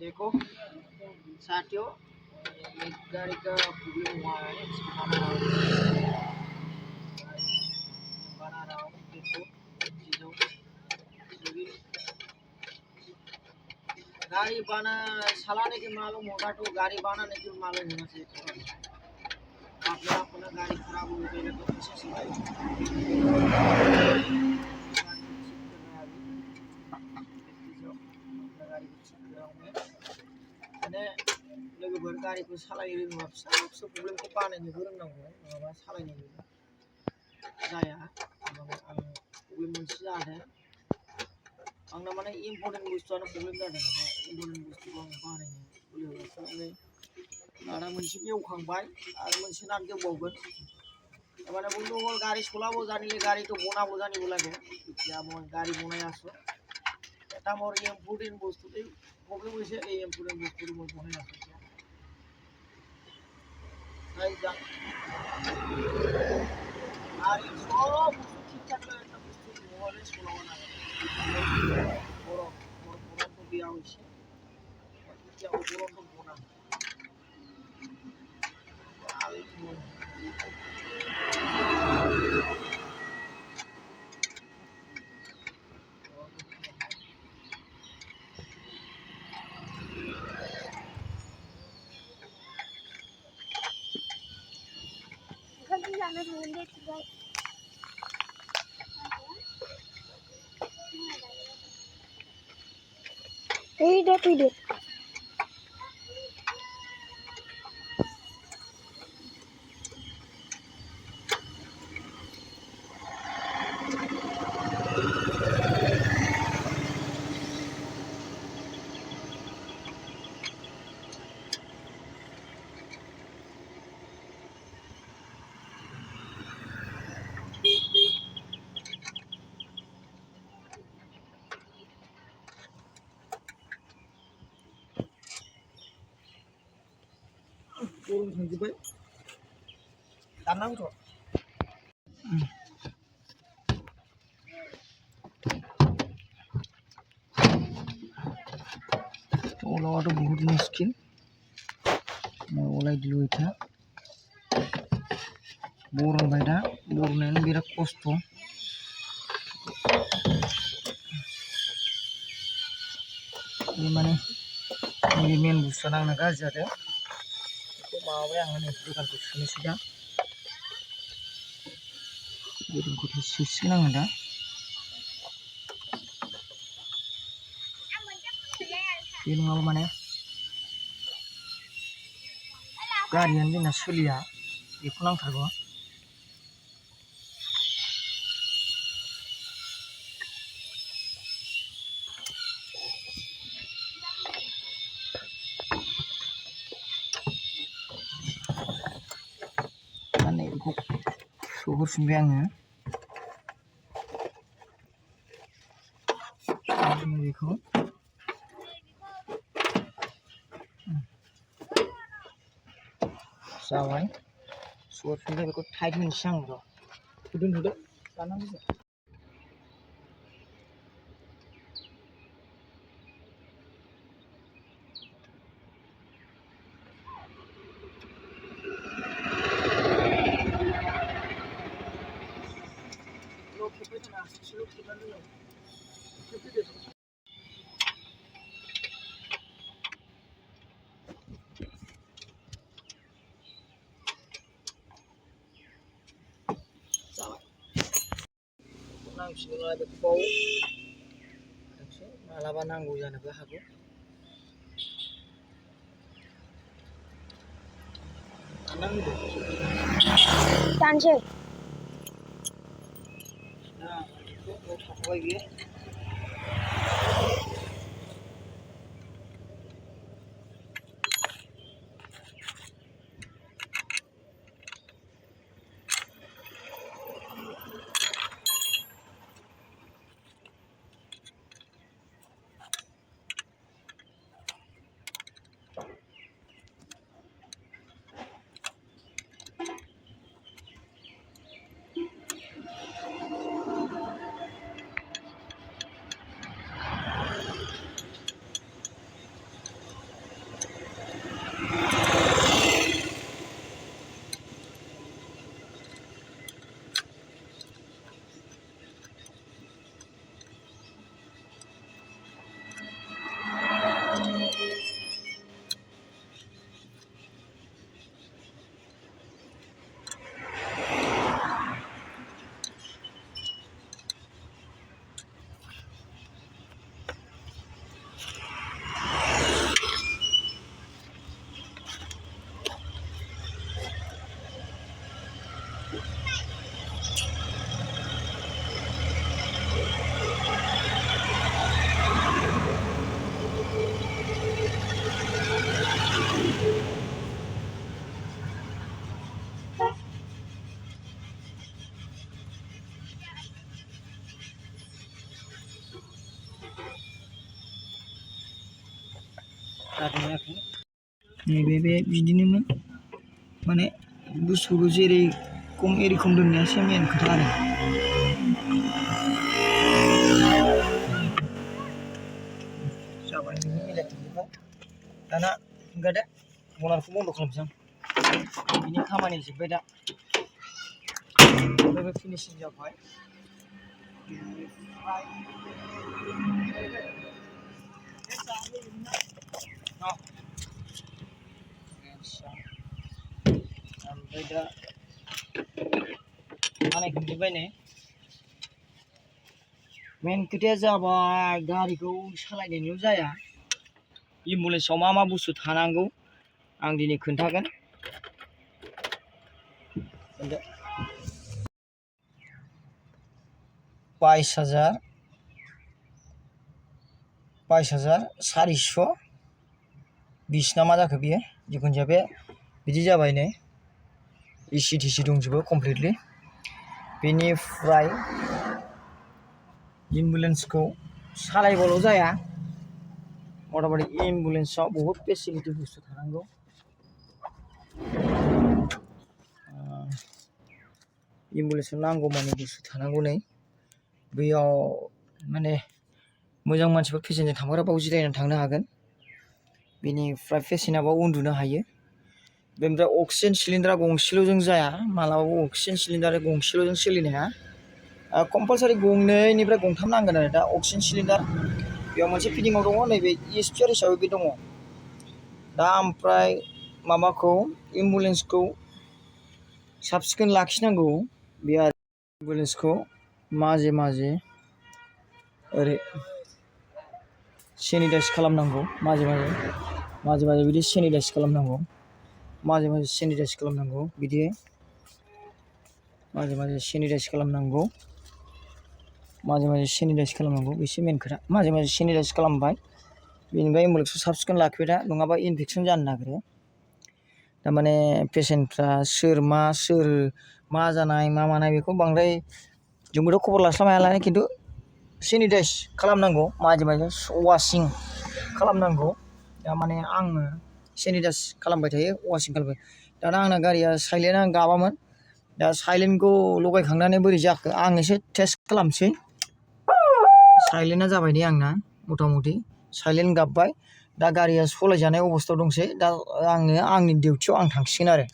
देखो साथियों, एक गाड़ी का प्रॉब्लम हुआ है, इसको बना रहा हूँ। देखो चीज़ों गाड़ी बना चलाने के मालूम होगा तो गाड़ी बनाने के मालूम होना चाहिए थोड़ा। आपने अपना गाड़ी खराब हो गई तो कैसे लोगोफोर गारिखौ सालायनो रोङोबा फिसा फिसौ प्रब्लेमखौ बानायनोबो रोंनांगौ, नङाबा सालायनो जाया। माने आं प्रब्लेम मोनसे जादों, आंना माने इम्परटेन्ट बुस्थुआनो प्रब्लेम जादों। इम्परटेन्ट बुस्थुखौ आं बानायनो बोलोआवसो ओमफ्राय नाटा मोनसे गेवखांबाय आरो मोनसे नाट गेवबावगोन। মানে বন্ধুসকল গাড়ী চলাব জানিলে গাড়ীটো বনাব জানিব লাগে। এতিয়া মই গাড়ী বনাই আছোঁ, এটা মোৰ ইম্পৰ্টেণ্ট বস্তুতেই প্ৰব্লেম হৈছে। এই ইম্পৰ্টেণ্ট বস্তুটো মই বনাই আছোঁ এতিয়া। আর এই সব বস্তু ঠিক থাকলে একটা বস্তু নহ'লে চলাব নালাগে। বৰফটো দিয়া হৈছে, এতিয়া বৰফটো বনাম। এইটা তুই দে। গরম থাকবে রান্না তো ওলাওয়াটা বহুত মুশকিল। মই ওলাই দিলোঁ এতিয়া। बरनबाय दा, बरननायानो बिराद खस्थ'। बे माने नैबे मेन बुस्थुआ नांना गाज्रि जादों। बेखौ माबाबाय आङो, नै गोदानखौ सोनोसै दा। गोदानखौ सोसिगोन आङो दा। बे नङाबा माने गारियानो जोंना सोलिया, बेखौ नांथारगौ। माने बेखौ सोहरफिनबाय आङो। बेखौ जाबाय, सोहरफिनबाय। बेखौ टाइट होनोसै आं र'। दोनथ'दो दाननांगौ। नांफिनोब्ला बेखौ मालाबा नांगौ जानोबो हागौ। दानसै। थाबाय बियो। जादों आरोखि नैबे बिदिनोमोन माने बुस्थुखौ जेरै एरै खम दोननायासो मेन खोथा आरो जाबाय मिलायजोबबाय दाना ओंखारदो मनारखौ बन्द' खालामसै आं बिनि खामानि जोब्बाय दा बे फिनिशिं जाबाय ओमफ्राय दा हानायखौ नुजोब्बाय नै मेन खोथाया जाबाय गारिखौ सालायनायल' जाया एम्बुलेन्सआव मा मा बुस्थु थानांगौ आं दिनै खोन्थागोन 22,420 ना मा जाखो बियो जिखुनु जाया बे बिदि जाबाय नै एसि टिसि दंजोबो कमप्लिटलि बेनिफ्राय एम्बुलेन्सखौ सालायबाल' जाया मथामथि एम्बुलेन्सआव बहुत फेसिलिटि बुस्थु थानांगौ एम्बुलेन्सआव नांगौमानि बुस्थु थानांगौ नै बैयाव माने मोजां मानसिफोर पेसेन्टजों थांफाग्रा बाव जिरायनानै थांनो हागोन बेनिफ्राय पेसेन्टआ बाव उन्दुनो हायो बेनिफ्राय अक्सिजेन सिलिन्डारा गंसेल'जों जाया मालाबाबो अक्सिजेन सिलिन्डार गंसेल'जों सोलिनो हाया कम्पालसारि गंनैनिफ्राय गंथाम नांगोन आरो दा अक्सिजेन सिलिन्डार बेयाव मोनसे फिटिंआव दङ नैबे ESPR हिसाबै बे दङ दा ओमफ्राय माबाखौ एम्बुलेन्सखौ साब सिखोन लाखिनांगौ बे आरो एम्बुलेन्सखौ माजे माजे ओरै सेनिटाइज खालामनांगौ माजे माजे बिदि सेनिटाइज खालामनांगौ माजे माजे सेनिटाइज खालामनांगौ बिदि माजे माजे सेनिटाइज खालामनांगौ बेसो मेन खोथा माजे माजे सेनिटाइज खालामबाय बेनिफ्राय एम्बुलेन्सखौ साब सिखोन लाखिबाय दा नङाबा इनफेकसन जानो नागिरो थारमाने पेसेन्टफ्रा सोर मा जानाय मा मानाय बेखौ बांद्राय जोंबोथ' खबर लास्लाबनो हाया नालाय खिन्थु सेनिटाइज खालामनांगौ माजे माजे वाशिं खालामनांगौ थारमाने आङो सेनिटाइज खालामबाय थायो वाशिं खालामबाय दाना आंना गारिया साइलेन्टआ गाबामोन दा साइलेन्टखौ लगायखांनानै बोरै जाखो आं एसे टेस्ट खालामसै साइलेन्टआ जाबाय नै आंना मथा-मथि साइलेन्ट गाबबाय दा गारिया सलायजानाय अबस्थायाव दंसै दा आङो आंनि डिउटियाव आं थांसिगोन आरो